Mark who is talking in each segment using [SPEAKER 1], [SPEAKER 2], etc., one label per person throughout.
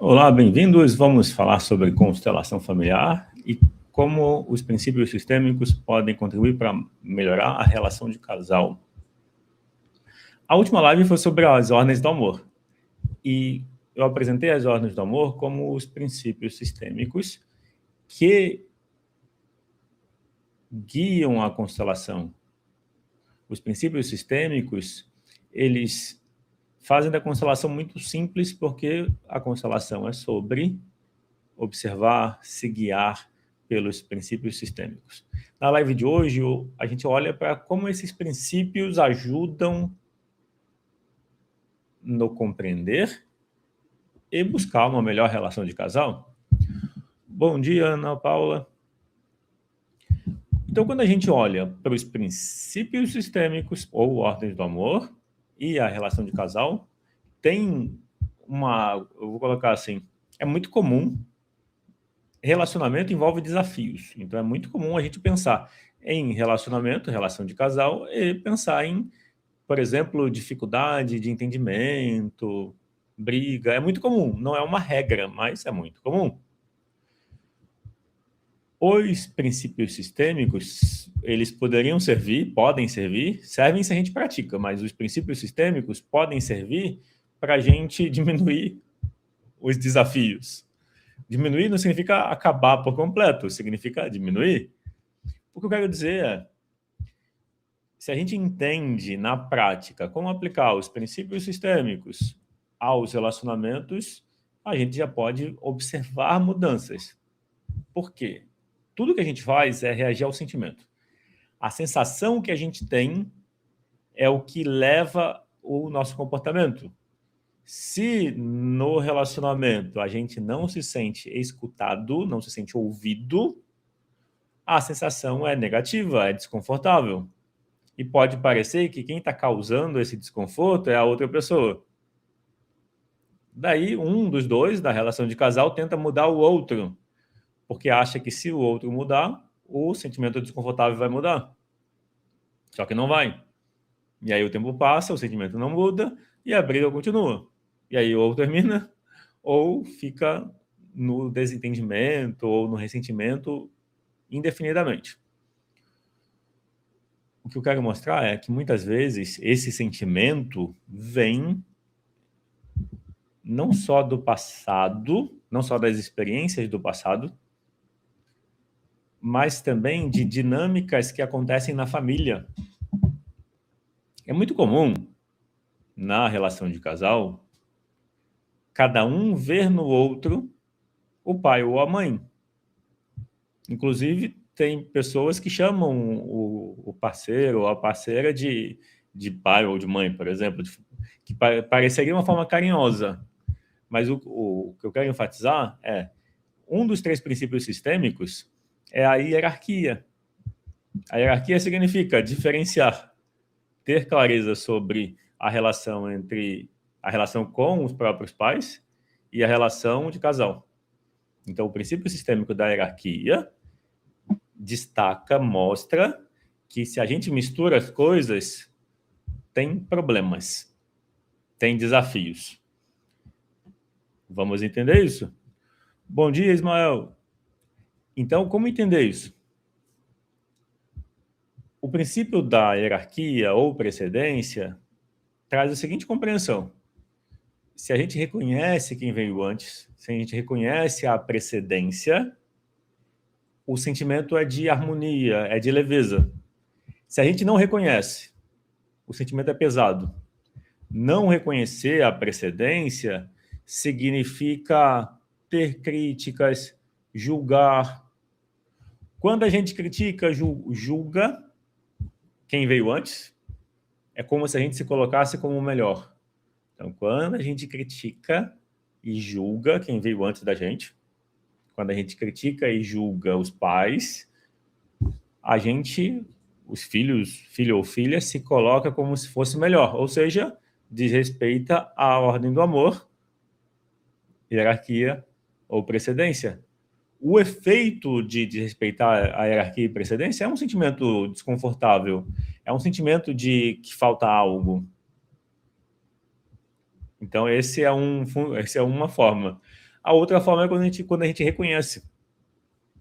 [SPEAKER 1] Olá, bem-vindos. Vamos falar sobre constelação familiar e como os princípios sistêmicos podem contribuir para melhorar a relação de casal. A última live foi sobre as ordens do amor e eu apresentei as ordens do amor como os princípios sistêmicos que guiam a constelação. Os princípios sistêmicos, eles fazem da constelação muito simples, porque a constelação é sobre observar, se guiar pelos princípios sistêmicos. Na live de hoje, a gente olha para como esses princípios ajudam no compreender e buscar uma melhor relação de casal. Bom dia, Ana Paula. Então, quando a gente olha para os princípios sistêmicos ou ordens do amor e a relação de casal, tem eu vou colocar assim, é muito comum. Relacionamento envolve desafios, então é muito comum a gente pensar em relacionamento, relação de casal, e pensar em, por exemplo, dificuldade de entendimento, briga. É muito comum, não é uma regra, mas é muito comum. Os princípios sistêmicos, eles poderiam servir, podem servir, servem se a gente pratica, mas os princípios sistêmicos podem servir para a gente diminuir os desafios. Diminuir não significa acabar por completo, significa diminuir. O que eu quero dizer é, se a gente entende na prática como aplicar os princípios sistêmicos aos relacionamentos, a gente já pode observar mudanças. Por quê? Tudo que a gente faz é reagir ao sentimento. A sensação que a gente tem é o que leva o nosso comportamento. Se no relacionamento a gente não se sente escutado, não se sente ouvido, a sensação é negativa, é desconfortável. E pode parecer que quem está causando esse desconforto é a outra pessoa. Daí, um dos dois da relação de casal tenta mudar o outro, porque acha que se o outro mudar, o sentimento desconfortável vai mudar. Só que não vai. E aí o tempo passa, o sentimento não muda e a briga continua. E aí ou termina ou fica no desentendimento ou no ressentimento indefinidamente. O que eu quero mostrar é que muitas vezes esse sentimento vem não só do passado, não só das experiências do passado, mas também de dinâmicas que acontecem na família. É muito comum, na relação de casal, cada um ver no outro o pai ou a mãe. Inclusive, tem pessoas que chamam o parceiro ou a parceira de pai ou de mãe, por exemplo, que pareceria uma forma carinhosa. Mas o que eu quero enfatizar é um dos 3 princípios sistêmicos é a hierarquia. A hierarquia significa diferenciar, ter clareza sobre a relação com os próprios pais e a relação de casal. Então, o princípio sistêmico da hierarquia destaca, mostra que se a gente mistura as coisas, tem problemas, tem desafios. Vamos entender isso? Bom dia, Ismael. Então, como entender isso? O princípio da hierarquia ou precedência traz a seguinte compreensão. Se a gente reconhece quem veio antes, se a gente reconhece a precedência, o sentimento é de harmonia, é de leveza. Se a gente não reconhece, o sentimento é pesado. Não reconhecer a precedência significa ter críticas, julgar. Quando a gente critica, julga quem veio antes, é como se a gente se colocasse como o melhor. Então, quando a gente critica e julga quem veio antes da gente, quando a gente critica e julga os pais, a gente, os filhos, filho ou filha, se coloca como se fosse melhor, ou seja, desrespeita a ordem do amor, hierarquia ou precedência. O efeito de desrespeitar a hierarquia e precedência é um sentimento desconfortável, é um sentimento de que falta algo. Então, essa é uma forma. A outra forma é quando a gente reconhece.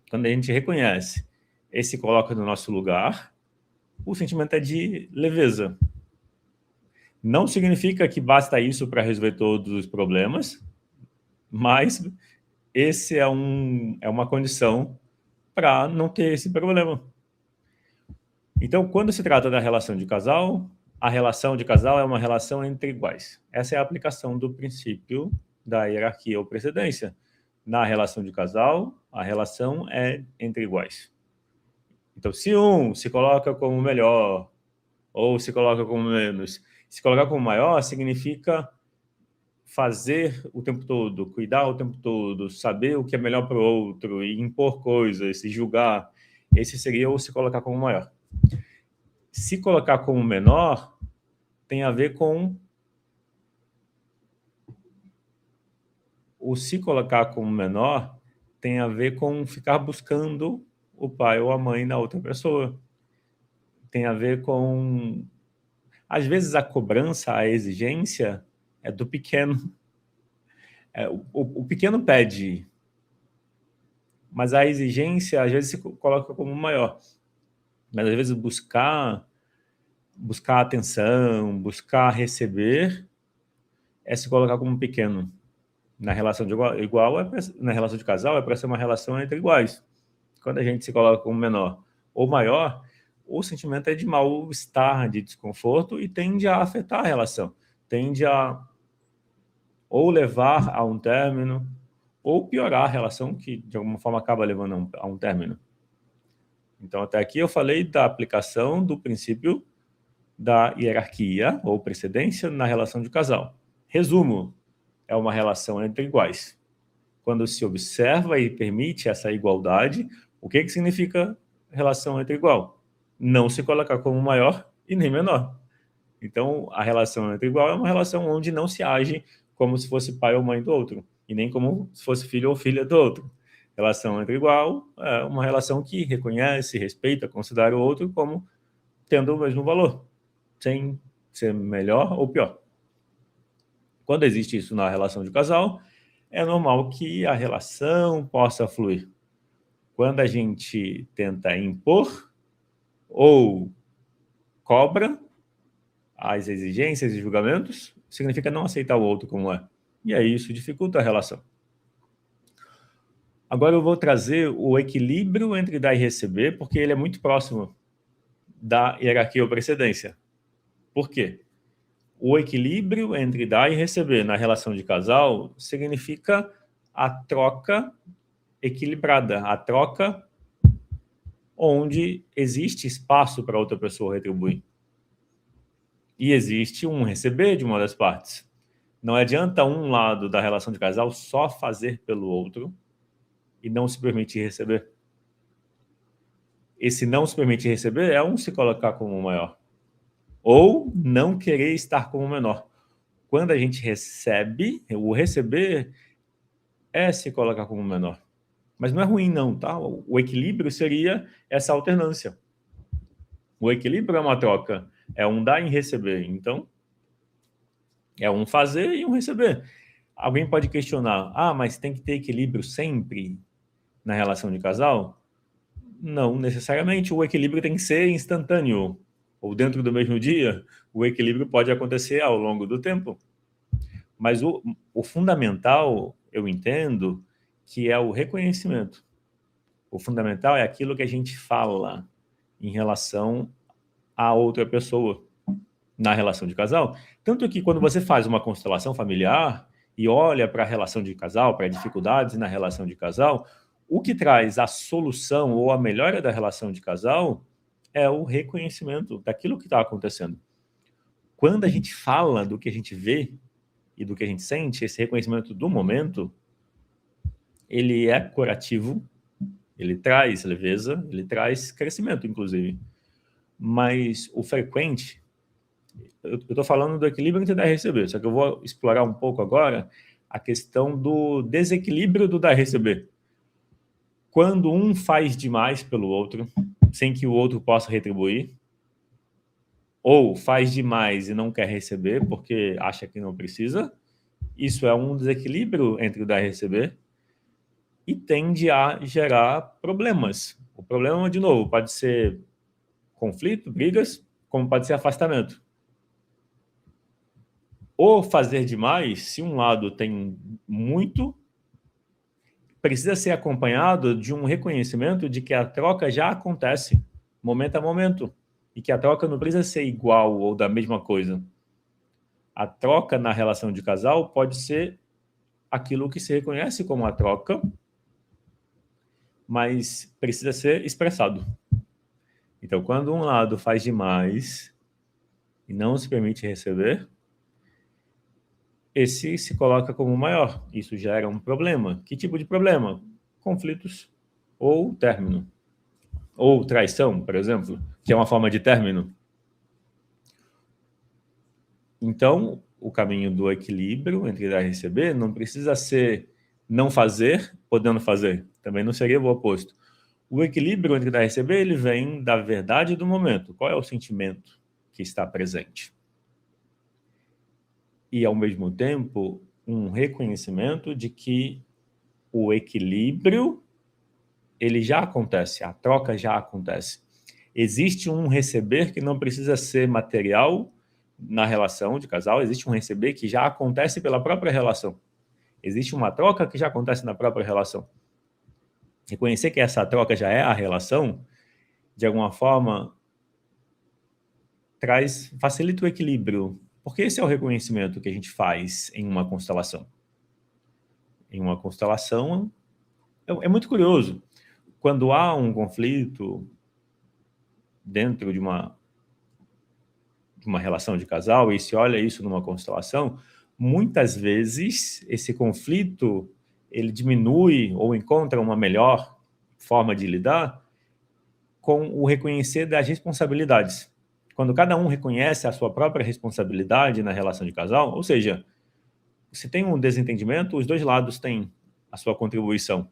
[SPEAKER 1] Quando a gente reconhece e se coloca no nosso lugar, o sentimento é de leveza. Não significa que basta isso para resolver todos os problemas, mas esse é uma condição para não ter esse problema. Então, quando se trata da relação de casal, a relação de casal é uma relação entre iguais. Essa é a aplicação do princípio da hierarquia ou precedência. Na relação de casal, a relação é entre iguais. Então, se um se coloca como melhor ou se coloca como menos, se colocar como maior significa fazer o tempo todo, cuidar o tempo todo, saber o que é melhor para o outro e impor coisas, se julgar. Esse seria o se colocar como maior. Se colocar como menor tem a ver com o se colocar como menor tem a ver com ficar buscando o pai ou a mãe na outra pessoa. Tem a ver com, às vezes, a cobrança, a exigência é do pequeno. O pequeno pede, mas a exigência, às vezes, se coloca como maior. Mas, às vezes, buscar atenção, buscar receber, é se colocar como pequeno. Na relação de igual na relação de casal, é para ser uma relação entre iguais. Quando a gente se coloca como menor ou maior, o sentimento é de mal-estar, de desconforto e tende a afetar a relação. Tende a ou levar a um término, ou piorar a relação, que de alguma forma acaba levando a um término. Então, até aqui eu falei da aplicação do princípio da hierarquia ou precedência na relação de casal. Resumo, é uma relação entre iguais. Quando se observa e permite essa igualdade, o que significa relação entre igual? Não se colocar como maior e nem menor. Então, a relação entre igual é uma relação onde não se age como se fosse pai ou mãe do outro, e nem como se fosse filho ou filha do outro. Relação entre igual é uma relação que reconhece, respeita, considera o outro como tendo o mesmo valor, sem ser melhor ou pior. Quando existe isso na relação de casal, é normal que a relação possa fluir. Quando a gente tenta impor ou cobra as exigências e julgamentos, significa não aceitar o outro como é. E aí isso dificulta a relação. Agora eu vou trazer o equilíbrio entre dar e receber, porque ele é muito próximo da hierarquia ou precedência. Por quê? O equilíbrio entre dar e receber na relação de casal significa a troca equilibrada, a troca onde existe espaço para outra pessoa retribuir. E existe um receber de uma das partes. Não adianta um lado da relação de casal só fazer pelo outro e não se permitir receber. Esse não se permitir receber é um se colocar como maior. Ou não querer estar como menor. Quando a gente recebe, o receber é se colocar como menor. Mas não é ruim não, tá? O equilíbrio seria essa alternância. O equilíbrio é uma troca. É um dar e receber. Então, é um fazer e um receber. Alguém pode questionar, mas tem que ter equilíbrio sempre na relação de casal? Não necessariamente. O equilíbrio tem que ser instantâneo. Ou dentro do mesmo dia, o equilíbrio pode acontecer ao longo do tempo. Mas o fundamental, eu entendo, que é o reconhecimento. O fundamental é aquilo que a gente fala em relação a outra pessoa na relação de casal. Tanto que quando você faz uma constelação familiar e olha para a relação de casal, para dificuldades na relação de casal, o que traz a solução ou a melhora da relação de casal é o reconhecimento daquilo que está acontecendo. Quando a gente fala do que a gente vê e do que a gente sente, esse reconhecimento do momento, ele é curativo, ele traz leveza, ele traz crescimento, inclusive. Mas o frequente, eu estou falando do equilíbrio entre dar e receber, só que eu vou explorar um pouco agora a questão do desequilíbrio do dar e receber. Quando um faz demais pelo outro, sem que o outro possa retribuir, ou faz demais e não quer receber porque acha que não precisa, Isso é um desequilíbrio entre o dar e receber e tende a gerar problemas. O problema, de novo, pode ser conflito, brigas, como pode ser afastamento. O fazer demais, se um lado tem muito, precisa ser acompanhado de um reconhecimento de que a troca já acontece, momento a momento, e que a troca não precisa ser igual ou da mesma coisa. A troca na relação de casal pode ser aquilo que se reconhece como a troca, mas precisa ser expressado. Então, quando um lado faz demais e não se permite receber, esse se coloca como maior. Isso gera um problema. Que tipo de problema? Conflitos ou término. Ou traição, por exemplo, que é uma forma de término. Então, o caminho do equilíbrio entre dar e receber não precisa ser não fazer, podendo fazer. Também não seria o oposto. O equilíbrio entre dar e receber, ele vem da verdade do momento. Qual é o sentimento que está presente? E, ao mesmo tempo, um reconhecimento de que o equilíbrio, ele já acontece, a troca já acontece. Existe um receber que não precisa ser material na relação de casal, existe um receber que já acontece pela própria relação. Existe uma troca que já acontece na própria relação. Reconhecer que essa troca já é a relação, de alguma forma, facilita o equilíbrio, porque esse é o reconhecimento que a gente faz em uma constelação. Em uma constelação, é muito curioso. Quando há um conflito dentro de uma relação de casal e se olha isso numa constelação, muitas vezes esse conflito ele diminui ou encontra uma melhor forma de lidar com o reconhecer das responsabilidades. Quando cada um reconhece a sua própria responsabilidade na relação de casal, ou seja, se tem um desentendimento, os dois lados têm a sua contribuição.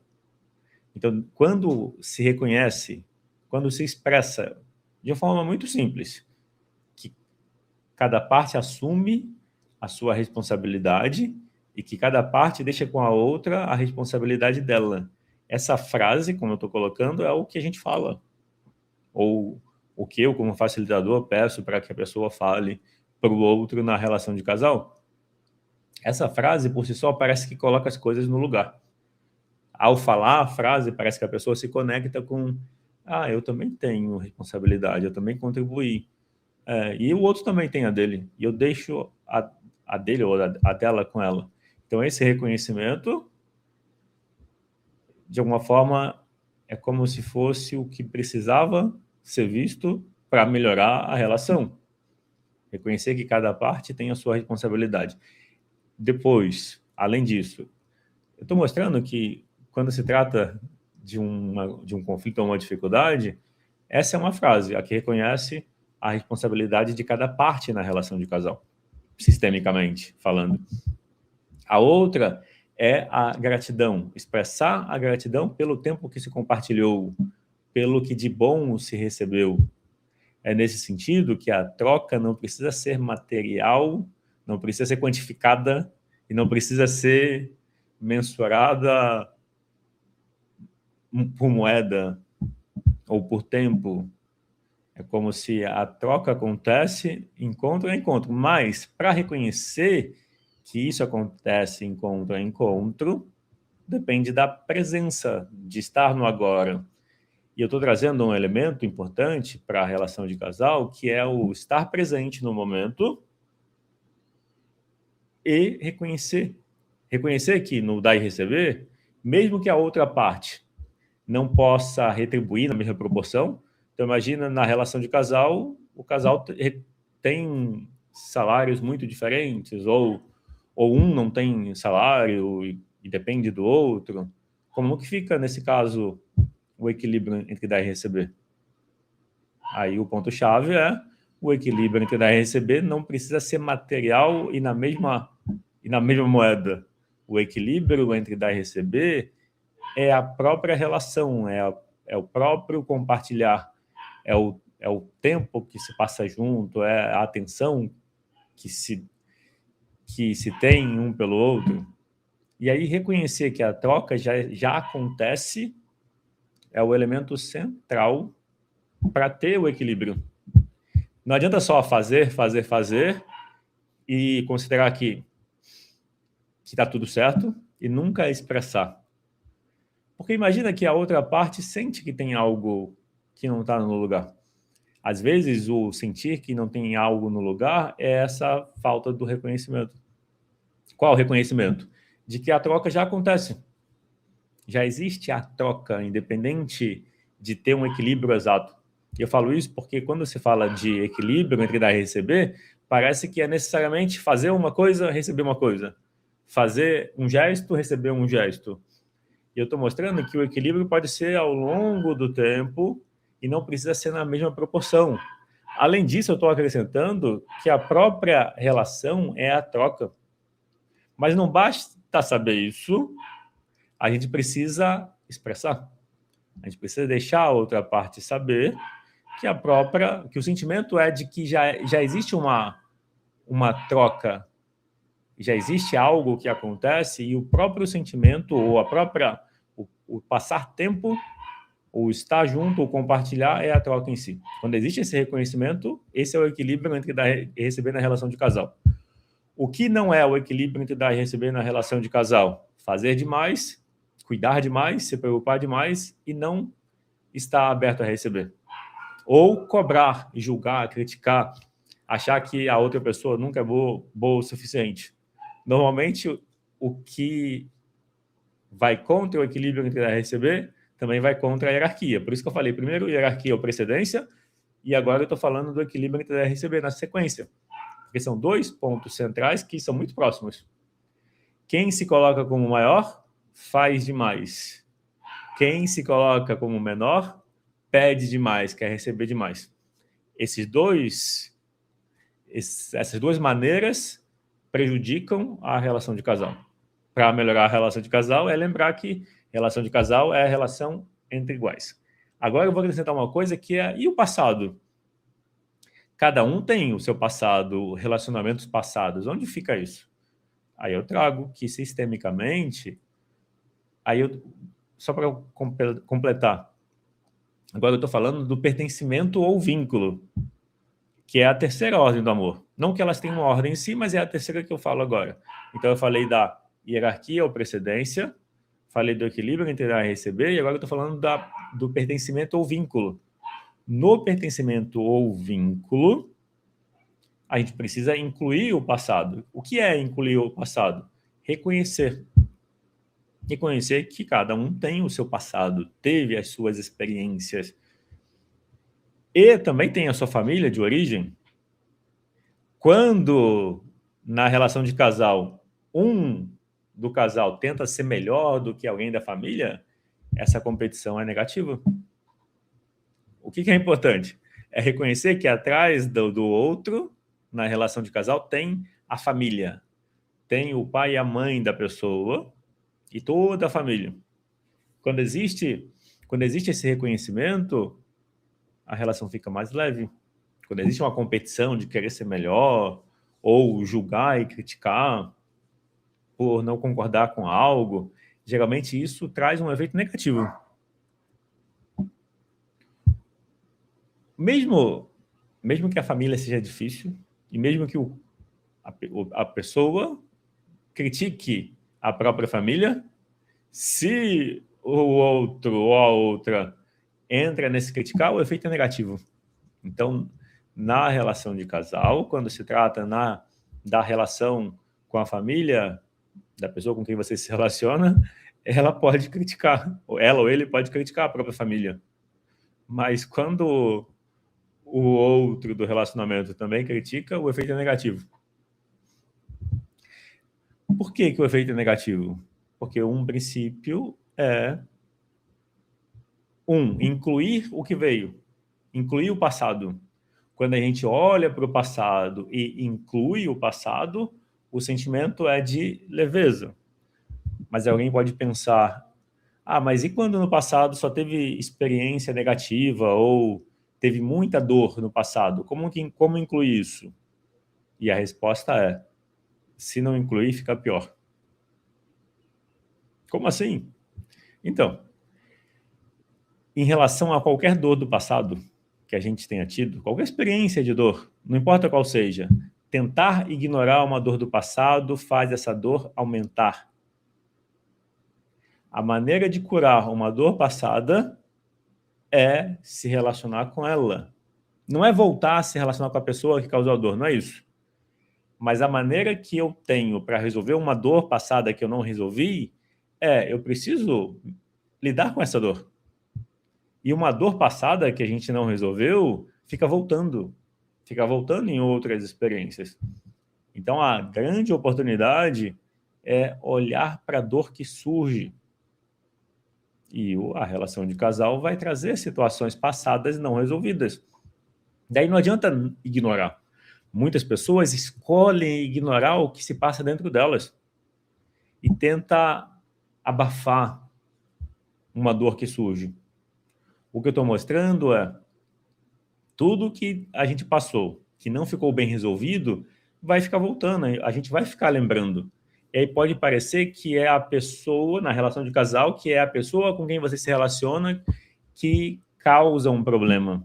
[SPEAKER 1] Então, quando se reconhece, quando se expressa de uma forma muito simples, que cada parte assume a sua responsabilidade e que cada parte deixa com a outra a responsabilidade dela. Essa frase, como eu estou colocando, é o que a gente fala. Ou o que eu, como facilitador, peço para que a pessoa fale para o outro na relação de casal. Essa frase, por si só, parece que coloca as coisas no lugar. Ao falar a frase, parece que a pessoa se conecta com eu também tenho responsabilidade, eu também contribuí. E o outro também tem a dele. E eu deixo a dele ou a dela com ela. Então, esse reconhecimento, de alguma forma, é como se fosse o que precisava ser visto para melhorar a relação. Reconhecer que cada parte tem a sua responsabilidade. Depois, além disso, eu estou mostrando que quando se trata de um conflito ou uma dificuldade, essa é uma frase, a que reconhece a responsabilidade de cada parte na relação de casal, sistemicamente falando. A outra é a gratidão, expressar a gratidão pelo tempo que se compartilhou, pelo que de bom se recebeu. É nesse sentido que a troca não precisa ser material, não precisa ser quantificada e não precisa ser mensurada por moeda ou por tempo. É como se a troca acontece encontro a encontro, mas para reconhecer que isso acontece encontro a encontro, depende da presença, de estar no agora. E eu estou trazendo um elemento importante para a relação de casal, que é o estar presente no momento e reconhecer. Reconhecer que no dar e receber, mesmo que a outra parte não possa retribuir na mesma proporção, então imagina na relação de casal, o casal tem salários muito diferentes, ou um não tem salário e depende do outro. Como que fica, nesse caso, o equilíbrio entre dar e receber? Aí o ponto-chave é o equilíbrio entre dar e receber não precisa ser material e na mesma moeda. O equilíbrio entre dar e receber é a própria relação, é o próprio compartilhar, é o tempo que se passa junto, é a atenção que que se tem um pelo outro, e aí reconhecer que a troca já acontece é o elemento central para ter o equilíbrio. Não adianta só fazer e considerar que está tudo certo e nunca expressar. Porque imagina que a outra parte sente que tem algo que não está no lugar. Às vezes, o sentir que não tem algo no lugar é essa falta do reconhecimento. Qual o reconhecimento? De que a troca já acontece. Já existe a troca, independente de ter um equilíbrio exato. E eu falo isso porque quando se fala de equilíbrio entre dar e receber, parece que é necessariamente fazer uma coisa, receber uma coisa. Fazer um gesto, receber um gesto. E eu estou mostrando que o equilíbrio pode ser ao longo do tempo e não precisa ser na mesma proporção. Além disso, eu estou acrescentando que a própria relação é a troca. Mas não basta saber isso, a gente precisa expressar. A gente precisa deixar a outra parte saber que o sentimento é de que já existe uma troca, já existe algo que acontece e o próprio sentimento ou o passar tempo, ou estar junto, ou compartilhar, é a troca em si. Quando existe esse reconhecimento, esse é o equilíbrio entre dar e receber na relação de casal. O que não é o equilíbrio entre dar e receber na relação de casal? Fazer demais, cuidar demais, se preocupar demais e não estar aberto a receber. Ou cobrar, julgar, criticar, achar que a outra pessoa nunca é boa o suficiente. Normalmente, o que vai contra o equilíbrio entre dar e receber também vai contra a hierarquia. Por isso que eu falei, primeiro, hierarquia ou precedência, e agora eu estou falando do equilíbrio entre dar e receber na sequência. Porque são dois pontos centrais que são muito próximos. Quem se coloca como maior, faz demais. Quem se coloca como menor, pede demais, quer receber demais. Essas duas maneiras prejudicam a relação de casal. Para melhorar a relação de casal, é lembrar que relação de casal é a relação entre iguais. Agora eu vou acrescentar uma coisa que é, e o passado? Cada um tem o seu passado, relacionamentos passados. Onde fica isso? Aí eu trago que sistemicamente, só para completar, agora eu estou falando do pertencimento ou vínculo, que é a terceira ordem do amor. Não que elas tenham uma ordem em si, mas é a terceira que eu falo agora. Então eu falei da hierarquia ou precedência, falei do equilíbrio entre dar e receber, e agora eu estou falando do pertencimento ou vínculo. No pertencimento ou vínculo, a gente precisa incluir o passado. O que é incluir o passado? Reconhecer. Reconhecer que cada um tem o seu passado, teve as suas experiências. E também tem a sua família de origem. Quando, na relação de casal, um do casal tenta ser melhor do que alguém da família, essa competição é negativa. O que é importante? É reconhecer que atrás do outro, na relação de casal, tem a família. Tem o pai e a mãe da pessoa e toda a família. Quando existe esse reconhecimento, a relação fica mais leve. Quando existe uma competição de querer ser melhor, ou julgar e criticar por não concordar com algo, geralmente isso traz um efeito negativo. Mesmo que a família seja difícil, e mesmo que a pessoa critique a própria família, se o outro ou a outra entra nesse criticar, o efeito é negativo. Então, na relação de casal, quando se trata da relação com a família da pessoa com quem você se relaciona, ela pode criticar, ou ela ou ele pode criticar a própria família. Mas quando o outro do relacionamento também critica, o efeito é negativo. Por que o efeito é negativo? Porque um princípio é incluir o que veio, incluir o passado. Quando a gente olha para o passado e inclui o passado, o sentimento é de leveza. Mas alguém pode pensar, mas e quando no passado só teve experiência negativa ou teve muita dor no passado? Como incluir isso? E a resposta é, Se não incluir, fica pior. Como assim? Então, em relação a qualquer dor do passado que a gente tenha tido, qualquer experiência de dor, não importa qual seja, tentar ignorar uma dor do passado faz essa dor aumentar. A maneira de curar uma dor passada é se relacionar com ela. Não é voltar a se relacionar com a pessoa que causou a dor, não é isso. Mas a maneira que eu tenho para resolver uma dor passada que eu não resolvi eu preciso lidar com essa dor. E uma dor passada que a gente não resolveu fica voltando em outras experiências. Então, a grande oportunidade é olhar para a dor que surge. E a relação de casal vai trazer situações passadas não resolvidas. Daí não adianta ignorar. Muitas pessoas escolhem ignorar o que se passa dentro delas e tenta abafar uma dor que surge. O que eu estou mostrando é tudo que a gente passou, que não ficou bem resolvido, vai ficar voltando, a gente vai ficar lembrando. E aí pode parecer que é a pessoa, na relação de casal, que é a pessoa com quem você se relaciona que causa um problema.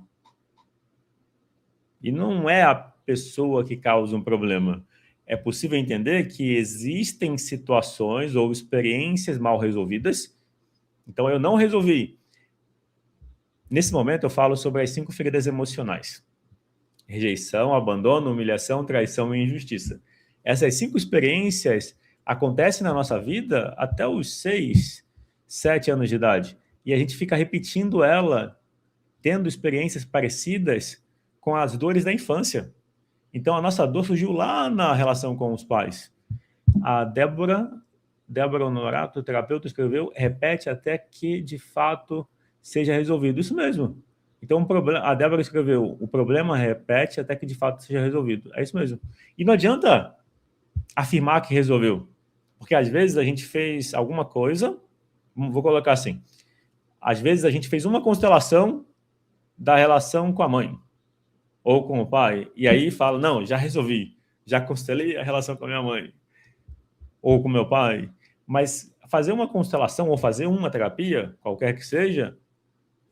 [SPEAKER 1] E não é a pessoa que causa um problema. É possível entender que existem situações ou experiências mal resolvidas. Então, eu não resolvi. Nesse momento, eu falo sobre as 5 feridas emocionais. Rejeição, abandono, humilhação, traição e injustiça. Essas 5 experiências acontecem na nossa vida até os 6, 7 anos de idade. E a gente fica repetindo ela, tendo experiências parecidas com as dores da infância. Então, a nossa dor surgiu lá na relação com os pais. A Débora Honorato, terapeuta, escreveu, repete até que, de fato, seja resolvido. Isso mesmo. Então, a Débora escreveu, o problema repete até que, de fato, seja resolvido. É isso mesmo. E não adianta afirmar que resolveu. Porque, às vezes, a gente fez alguma coisa, vou colocar assim, às vezes a gente fez uma constelação da relação com a mãe ou com o pai, e aí fala, não, já resolvi, já constelei a relação com a minha mãe ou com meu pai, mas fazer uma constelação ou fazer uma terapia, qualquer que seja,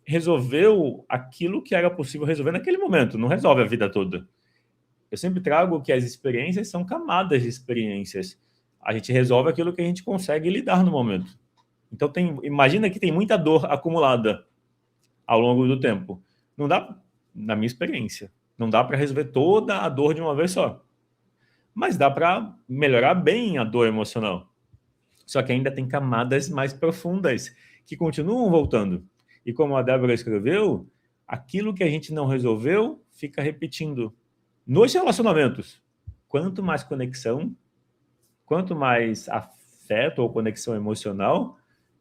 [SPEAKER 1] resolveu aquilo que era possível resolver naquele momento, não resolve a vida toda. Eu sempre trago que as experiências são camadas de experiências. A gente resolve aquilo que a gente consegue lidar no momento. Então, imagina que tem muita dor acumulada ao longo do tempo. Não dá, na minha experiência, não dá para resolver toda a dor de uma vez só. Mas dá para melhorar bem a dor emocional. Só que ainda tem camadas mais profundas que continuam voltando. E como a Débora escreveu, aquilo que a gente não resolveu fica repetindo. Nos relacionamentos, quanto mais conexão, quanto mais afeto ou conexão emocional,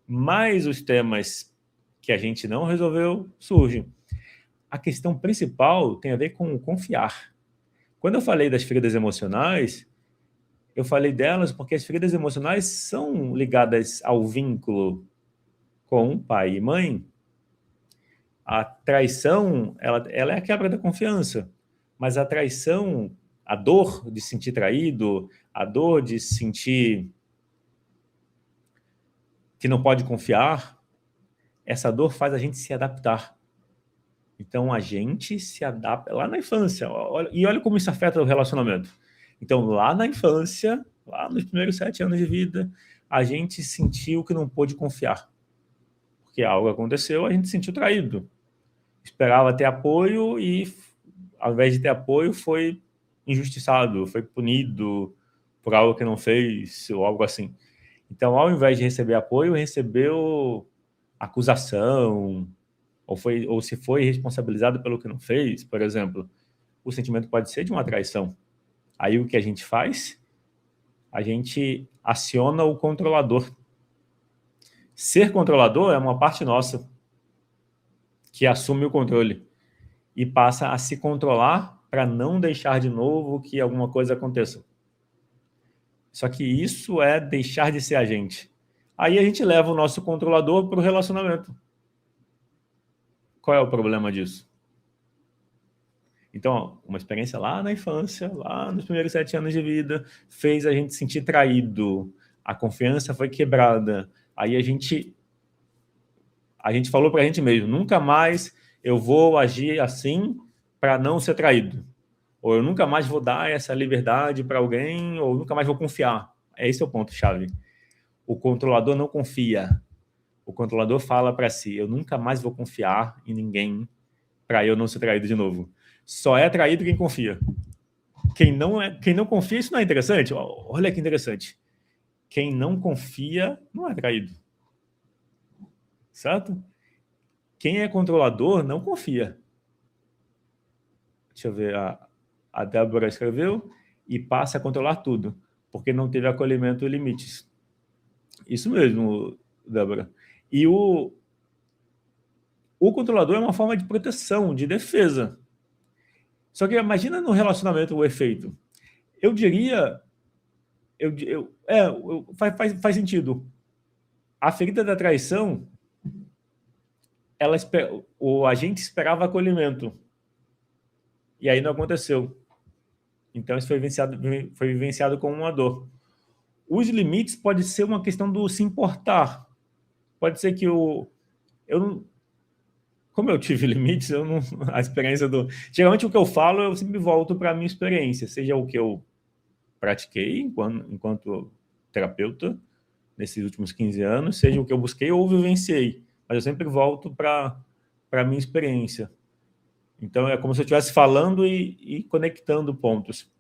[SPEAKER 1] mais os temas que a gente não resolveu surgem. A questão principal tem a ver com confiar. Quando eu falei das feridas emocionais, eu falei delas porque as feridas emocionais são ligadas ao vínculo com pai e mãe. A traição, ela é a quebra da confiança, mas a traição, a dor de se sentir traído, a dor de se sentir que não pode confiar, essa dor faz a gente se adaptar. Então, a gente se adapta lá na infância. E olha como isso afeta o relacionamento. Então, lá na infância, lá nos primeiros 7 anos de vida, a gente sentiu que não pôde confiar. Porque algo aconteceu, a gente se sentiu traído. Esperava ter apoio e, ao invés de ter apoio, foi injustiçado, foi punido por algo que não fez, ou algo assim. Então, ao invés de receber apoio, recebeu acusação, ou se foi responsabilizado pelo que não fez, por exemplo. O sentimento pode ser de uma traição. Aí o que a gente faz? A gente aciona o controlador. Ser controlador é uma parte nossa que assume o controle e passa a se controlar para não deixar de novo que alguma coisa aconteça. Só que isso é deixar de ser a gente. Aí a gente leva o nosso controlador para o relacionamento. Qual é o problema disso? Então, uma experiência lá na infância, lá nos primeiros 7 anos de vida, fez a gente se sentir traído, a confiança foi quebrada. Aí a gente falou para a gente mesmo, nunca mais eu vou agir assim para não ser traído. Ou eu nunca mais vou dar essa liberdade para alguém, ou nunca mais vou confiar. Esse é o ponto-chave. O controlador não confia. O controlador fala para si, eu nunca mais vou confiar em ninguém para eu não ser traído de novo. Só é traído quem confia. Quem não confia, isso não é interessante? Olha que interessante. Quem não confia não é traído. Certo? Quem é controlador não confia. Deixa eu ver, a Débora escreveu, e passa a controlar tudo, porque não teve acolhimento e limites. Isso mesmo, Débora. E o controlador é uma forma de proteção, de defesa. Só que imagina no relacionamento o efeito. Eu diria, faz sentido. A ferida da traição, o agente esperava acolhimento. E aí não aconteceu. Então isso foi vivenciado como uma dor. Os limites pode ser uma questão do se importar. Pode ser que como eu tive limites, a experiência geralmente o que eu falo, eu sempre volto para a minha experiência, seja o que eu pratiquei enquanto terapeuta nesses últimos 15 anos, seja o que eu busquei ou vivenciei, mas eu sempre volto para a minha experiência. Então é como se eu estivesse falando e conectando pontos.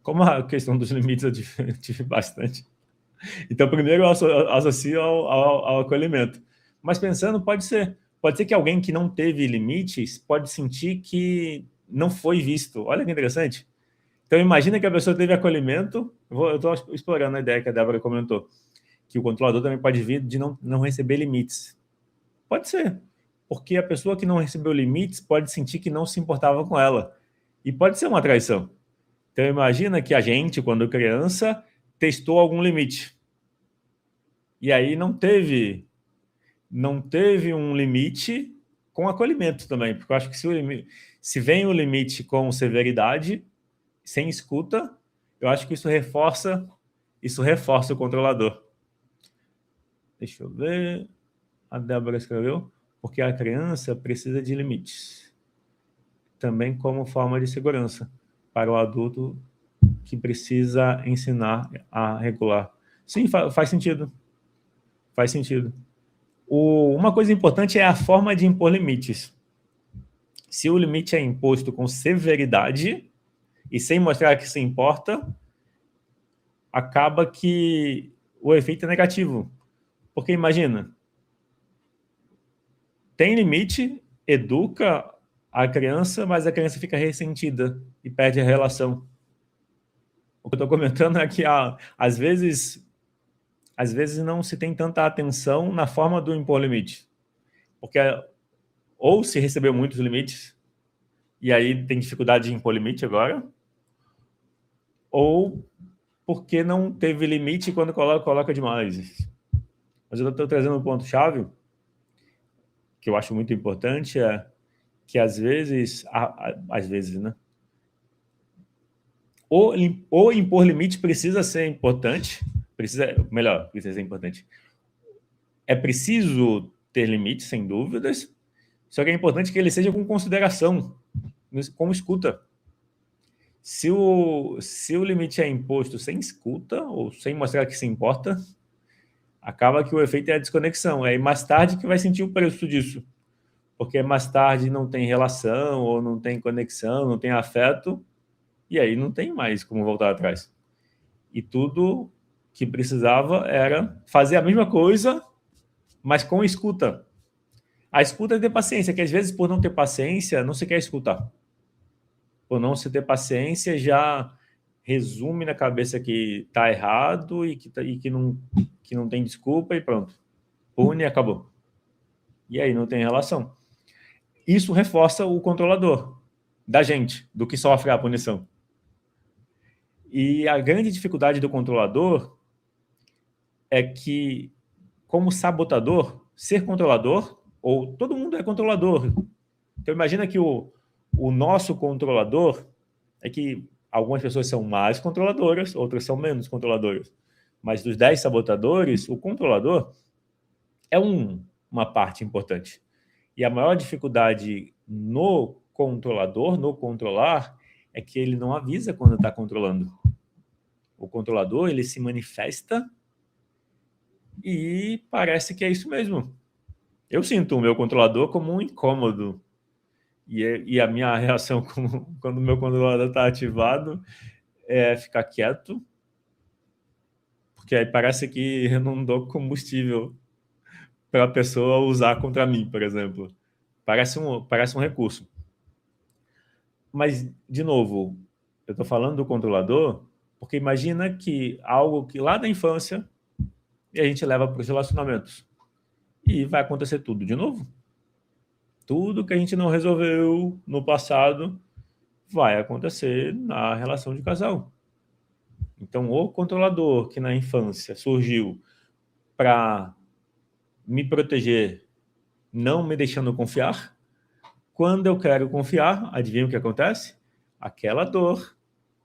[SPEAKER 1] Como a questão dos limites eu tive bastante. Então, primeiro eu associo ao acolhimento. Mas pensando, pode ser que alguém que não teve limites pode sentir que não foi visto. Olha que interessante. Então, imagina que a pessoa teve acolhimento. Eu estou explorando a ideia que a Débora comentou, que o controlador também pode vir de não receber limites. Pode ser, porque a pessoa que não recebeu limites pode sentir que não se importava com ela. E pode ser uma traição. Então, imagina que a gente, quando criança, testou algum limite. E aí não teve um limite com acolhimento também, porque eu acho que se vem o limite com severidade, sem escuta, eu acho que isso reforça o controlador. Deixa eu ver. A Débora escreveu, porque a criança precisa de limites, também como forma de segurança para o adulto que precisa ensinar a regular. Sim, faz sentido. Faz sentido. Uma coisa importante é a forma de impor limites. Se o limite é imposto com severidade e sem mostrar que se importa, acaba que o efeito é negativo. Porque imagina, tem limite, educa a criança, mas a criança fica ressentida e perde a relação. O que eu estou comentando é que, às vezes não se tem tanta atenção na forma do impor limite. Porque ou se recebeu muitos limites, e aí tem dificuldade de impor limite agora, ou porque não teve limite quando coloca demais. Mas eu estou trazendo um ponto-chave, que eu acho muito importante, é que às vezes, né? Ou impor limite precisa ser importante, precisa ser importante. É preciso ter limite, sem dúvidas, só que é importante que ele seja com consideração, como escuta. Se o limite é imposto sem escuta, ou sem mostrar que se importa, acaba que o efeito é a desconexão. É mais tarde que vai sentir o preço disso. Porque mais tarde não tem relação, ou não tem conexão, não tem afeto, e aí não tem mais como voltar atrás. E tudo que precisava era fazer a mesma coisa, mas com escuta. A escuta é ter paciência, que às vezes por não ter paciência, não se quer escutar. Por não se ter paciência, já resume na cabeça que está errado e que não tem desculpa e pronto. Pune e acabou. E aí não tem relação. Isso reforça o controlador da gente, do que sofre a punição. E a grande dificuldade do controlador é que, como sabotador, ser controlador, ou todo mundo é controlador. Então imagina que o O nosso controlador é que algumas pessoas são mais controladoras, outras são menos controladoras. Mas dos 10 sabotadores, o controlador é uma parte importante. E a maior dificuldade no controlador, no controlar, é que ele não avisa quando está controlando. O controlador, ele se manifesta e parece que é isso mesmo. Eu sinto o meu controlador como um incômodo. E a minha reação quando o meu controlador está ativado é ficar quieto, porque aí parece que eu não dou combustível para a pessoa usar contra mim, por exemplo. Parece um recurso. Mas, de novo, eu estou falando do controlador porque imagina que algo que lá da infância e a gente leva para os relacionamentos. E vai acontecer tudo de novo. Tudo que a gente não resolveu no passado vai acontecer na relação de casal. Então, o controlador que na infância surgiu para me proteger, não me deixando confiar, quando eu quero confiar, adivinha o que acontece? Aquela dor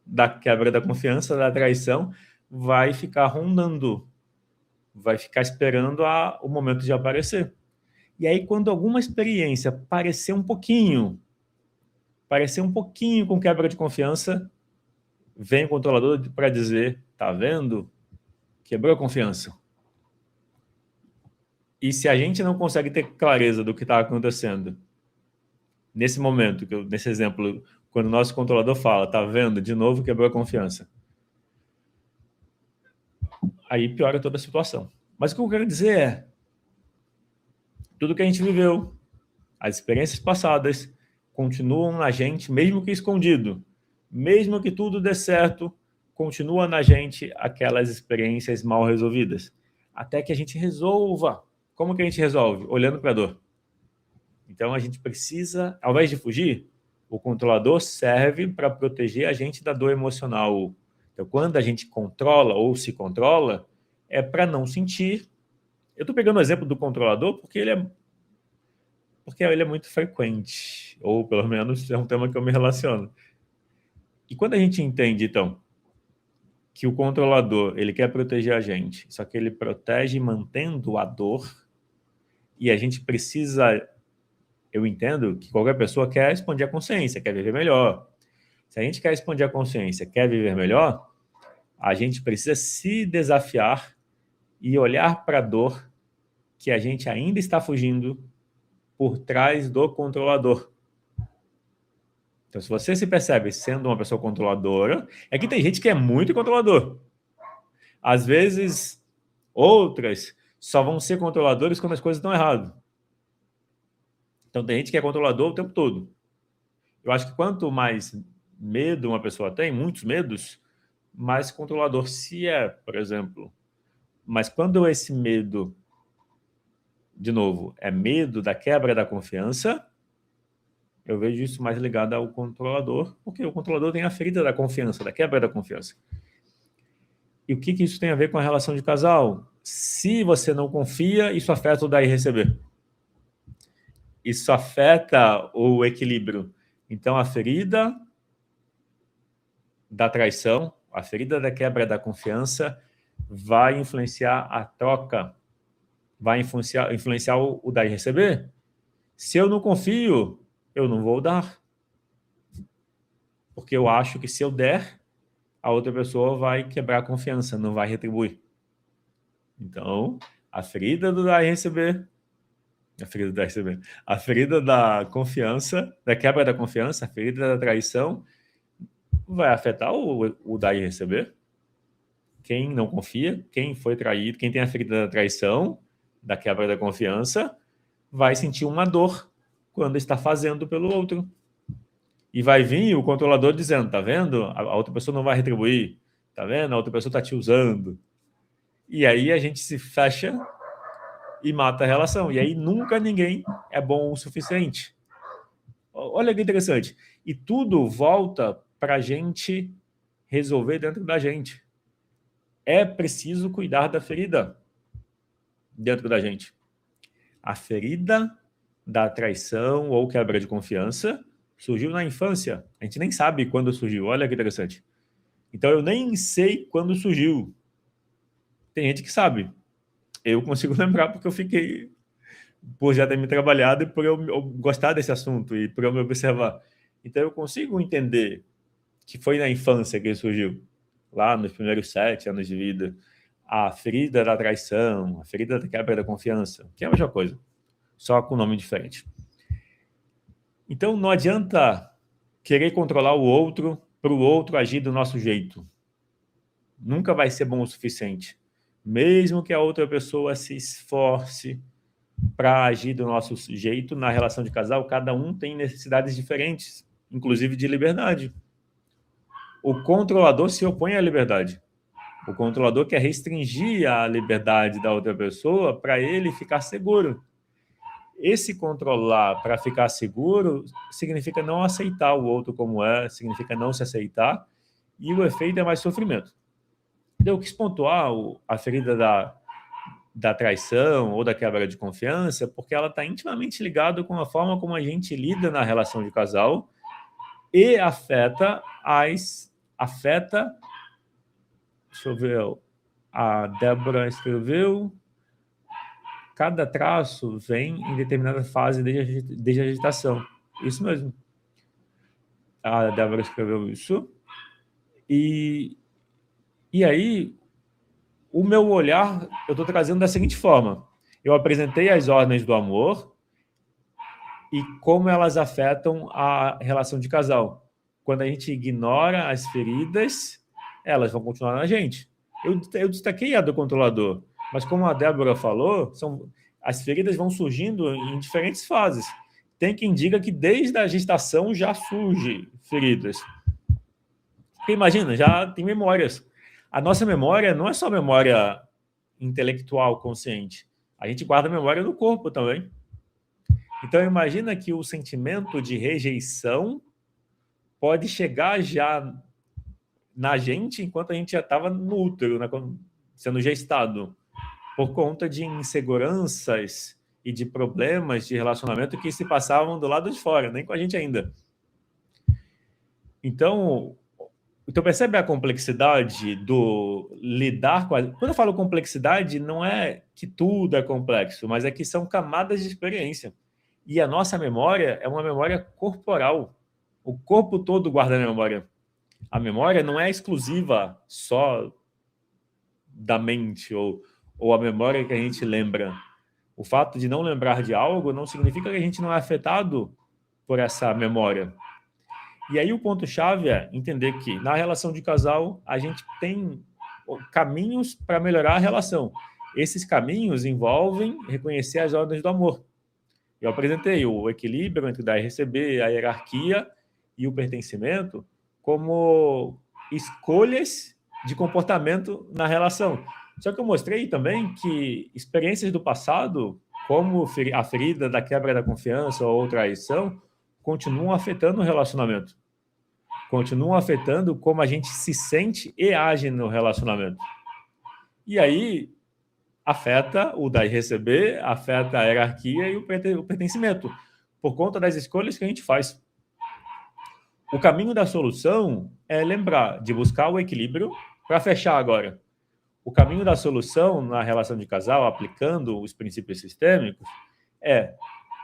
[SPEAKER 1] da quebra da confiança, da traição, vai ficar rondando, vai ficar esperando o momento de aparecer. E aí, quando alguma experiência parecer um pouquinho com quebra de confiança, vem o controlador para dizer, tá vendo? Quebrou a confiança. E se a gente não consegue ter clareza do que está acontecendo, nesse momento, nesse exemplo, quando o nosso controlador fala, tá vendo? De novo quebrou a confiança. Aí piora toda a situação. Mas o que eu quero dizer é, tudo que a gente viveu, as experiências passadas, continuam na gente, mesmo que escondido. Mesmo que tudo dê certo, continua na gente aquelas experiências mal resolvidas. Até que a gente resolva. Como que a gente resolve? Olhando para a dor. Então a gente precisa, ao invés de fugir, o controlador serve para proteger a gente da dor emocional. Então quando a gente controla ou se controla, é para não sentir. Eu estou pegando o exemplo do controlador porque ele é muito frequente, ou pelo menos é um tema que eu me relaciono. E quando a gente entende, então, que o controlador ele quer proteger a gente, só que ele protege mantendo a dor, e a gente precisa. Eu entendo que qualquer pessoa quer expandir a consciência, quer viver melhor. Se a gente quer expandir a consciência, quer viver melhor, a gente precisa se desafiar e olhar para a dor que a gente ainda está fugindo por trás do controlador. Então, se você se percebe sendo uma pessoa controladora, é que tem gente que é muito controlador. Às vezes, outras só vão ser controladores quando as coisas estão erradas. Então, tem gente que é controlador o tempo todo. Eu acho que quanto mais medo uma pessoa tem, muitos medos, mais controlador se é, por exemplo. Mas quando esse medo, de novo, é medo da quebra da confiança, eu vejo isso mais ligado ao controlador, porque o controlador tem a ferida da confiança, da quebra da confiança. E o que isso tem a ver com a relação de casal? Se você não confia, isso afeta o dar e receber. Isso afeta o equilíbrio. Então, a ferida da traição, a ferida da quebra da confiança vai influenciar a troca, vai influenciar o dar e receber. Se eu não confio, eu não vou dar. Porque eu acho que se eu der, a outra pessoa vai quebrar a confiança, não vai retribuir. Então, a ferida do dar e receber, a ferida da confiança, da quebra da confiança, a ferida da traição, vai afetar o dar e receber. Quem não confia, quem foi traído, quem tem a ferida da traição, da quebra da confiança, vai sentir uma dor quando está fazendo pelo outro. E vai vir o controlador dizendo, tá vendo? A outra pessoa não vai retribuir, tá vendo? A outra pessoa está te usando. E aí a gente se fecha e mata a relação. E aí nunca ninguém é bom o suficiente. Olha que interessante. E tudo volta para a gente resolver dentro da gente. É preciso cuidar da ferida dentro da gente. A ferida da traição ou quebra de confiança Surgiu na infância. A gente nem sabe quando surgiu. Olha que interessante. Então, eu nem sei quando surgiu. Tem gente que sabe. Eu consigo lembrar porque eu fiquei... Por já ter me trabalhado e por eu gostar desse assunto e por eu me observar. Então, eu consigo entender que foi na infância que ele surgiu. Lá nos primeiros 7 anos de vida. A ferida da traição, a ferida da quebra da confiança, que é a mesma coisa, só com nome diferente. Então, não adianta querer controlar o outro para o outro agir do nosso jeito. Nunca vai ser bom o suficiente. Mesmo que a outra pessoa se esforce para agir do nosso jeito, na relação de casal, cada um tem necessidades diferentes, inclusive de liberdade. O controlador se opõe à liberdade. O controlador quer restringir a liberdade da outra pessoa para ele ficar seguro. Esse controlar para ficar seguro significa não aceitar o outro como é, significa não se aceitar, e o efeito é mais sofrimento. Eu quis pontuar a ferida da traição ou da quebra de confiança, porque ela está intimamente ligada com a forma como a gente lida na relação de casal e afeta. Deixa eu ver, a Débora escreveu, cada traço vem em determinada fase desde a agitação. Isso mesmo. A Débora escreveu isso. E aí, o meu olhar, eu estou trazendo da seguinte forma. Eu apresentei as ordens do amor e como elas afetam a relação de casal. Quando a gente ignora as feridas, elas vão continuar na gente. Eu destaquei a do controlador, mas como a Débora falou, as feridas vão surgindo em diferentes fases. Tem quem diga que desde a gestação já surge feridas. Porque imagina, já tem memórias. A nossa memória não é só memória intelectual, consciente. A gente guarda memória no corpo também. Então, imagina que o sentimento de rejeição pode chegar já na gente enquanto a gente já estava no útero, né, sendo gestado, por conta de inseguranças e de problemas de relacionamento que se passavam do lado de fora, nem com a gente ainda. Então percebe a complexidade do lidar com a... Quando eu falo complexidade, não é que tudo é complexo, mas é que são camadas de experiência. E a nossa memória é uma memória corporal. O corpo todo guarda a memória. A memória não é exclusiva só da mente ou a memória que a gente lembra. O fato de não lembrar de algo não significa que a gente não é afetado por essa memória. E aí o ponto-chave é entender que na relação de casal a gente tem caminhos para melhorar a relação. Esses caminhos envolvem reconhecer as ordens do amor. Eu apresentei o equilíbrio entre dar e receber, a hierarquia e o pertencimento como escolhas de comportamento na relação. Só que eu mostrei também que experiências do passado, como a ferida da quebra da confiança ou traição, continuam afetando o relacionamento. Continuam afetando como a gente se sente e age no relacionamento. E aí afeta o dar e receber, afeta a hierarquia e o pertencimento, por conta das escolhas que a gente faz. O caminho da solução é lembrar de buscar o equilíbrio. Para fechar agora, o caminho da solução na relação de casal, aplicando os princípios sistêmicos, é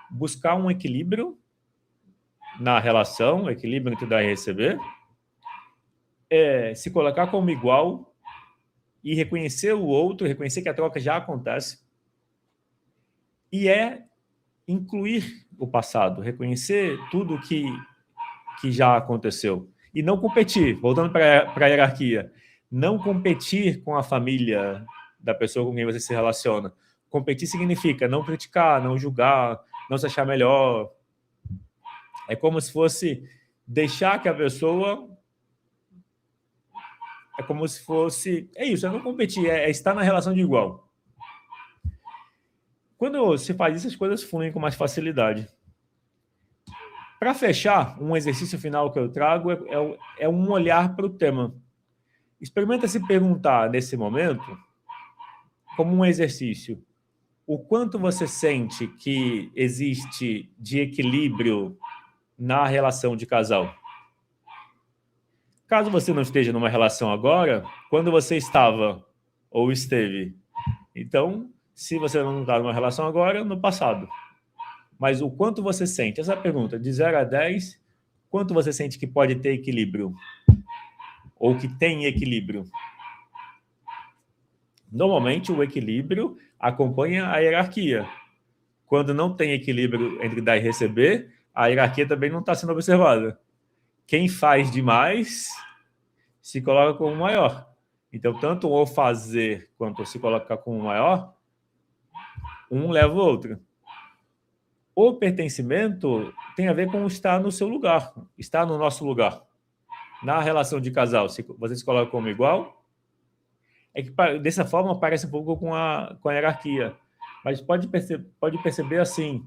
[SPEAKER 1] buscar um equilíbrio na relação, equilíbrio entre dar e receber, se colocar como igual e reconhecer o outro, reconhecer que a troca já acontece, e incluir o passado, reconhecer tudo que já aconteceu. E não competir, voltando para a hierarquia, não competir com a família da pessoa com quem você se relaciona. Competir significa não criticar, não julgar, não se achar melhor. É como se fosse deixar que a pessoa... É como se fosse... É isso, é não competir, é estar na relação de igual. Quando se faz isso, as coisas fluem com mais facilidade. Para fechar, um exercício final que eu trago é um olhar para o tema. Experimenta se perguntar, nesse momento, como um exercício, o quanto você sente que existe de equilíbrio na relação de casal. Caso você não esteja numa relação agora, quando você estava ou esteve? Então, se você não está numa relação agora, no passado. Mas o quanto você sente? Essa é a pergunta, de 0 a 10, quanto você sente que pode ter equilíbrio? Ou que tem equilíbrio? Normalmente, o equilíbrio acompanha a hierarquia. Quando não tem equilíbrio entre dar e receber, a hierarquia também não está sendo observada. Quem faz demais se coloca como maior. Então, tanto o fazer quanto se colocar como maior, um leva o outro. O pertencimento tem a ver com estar no seu lugar, estar no nosso lugar. Na relação de casal, você se coloca como igual, é que dessa forma parece um pouco com a hierarquia. Mas pode perceber assim,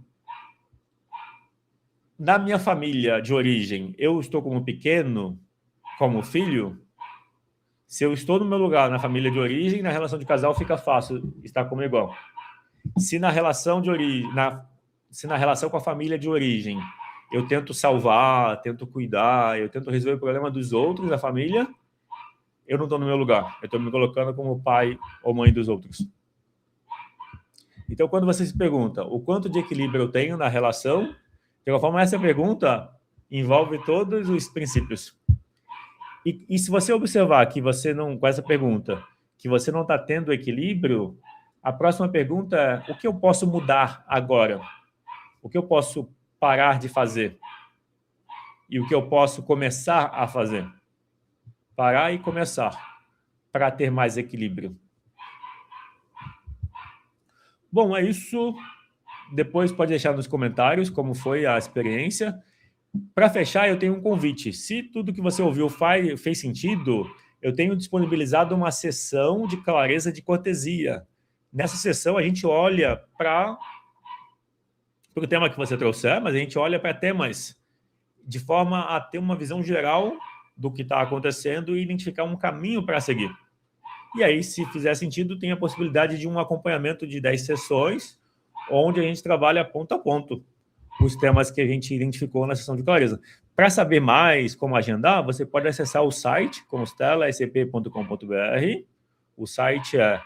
[SPEAKER 1] na minha família de origem, eu estou como pequeno, como filho. Se eu estou no meu lugar na família de origem, na relação de casal fica fácil estar como igual. Se na relação de origem, se na relação com a família de origem, eu tento salvar, tento cuidar, eu tento resolver o problema dos outros, da família, eu não estou no meu lugar. Eu estou me colocando como pai ou mãe dos outros. Então, quando você se pergunta o quanto de equilíbrio eu tenho na relação, de alguma forma, essa pergunta envolve todos os princípios. E se você observar que você não, com essa pergunta, que você não está tendo equilíbrio, a próxima pergunta é: o que eu posso mudar agora? O que eu posso parar de fazer? E o que eu posso começar a fazer? Parar e começar, para ter mais equilíbrio. Bom, é isso. Depois pode deixar nos comentários como foi a experiência. Para fechar, eu tenho um convite. Se tudo que você ouviu fez sentido, eu tenho disponibilizado uma sessão de clareza de cortesia. Nessa sessão, a gente olha para o tema que você trouxer, mas a gente olha para temas de forma a ter uma visão geral do que está acontecendo e identificar um caminho para seguir. E aí, se fizer sentido, tem a possibilidade de um acompanhamento de 10 sessões, onde a gente trabalha ponto a ponto os temas que a gente identificou na sessão de clareza. Para saber mais como agendar, você pode acessar o site constelasp.com.br. O site é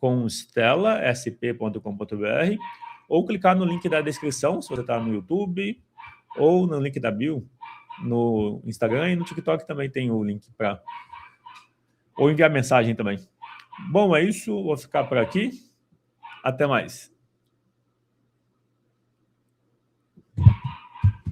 [SPEAKER 1] constelasp.com.br, ou clicar no link da descrição, se você está no YouTube, ou no link da bio, no Instagram, e no TikTok também tem o link para... ou enviar mensagem também. Bom, é isso. Vou ficar por aqui. Até mais.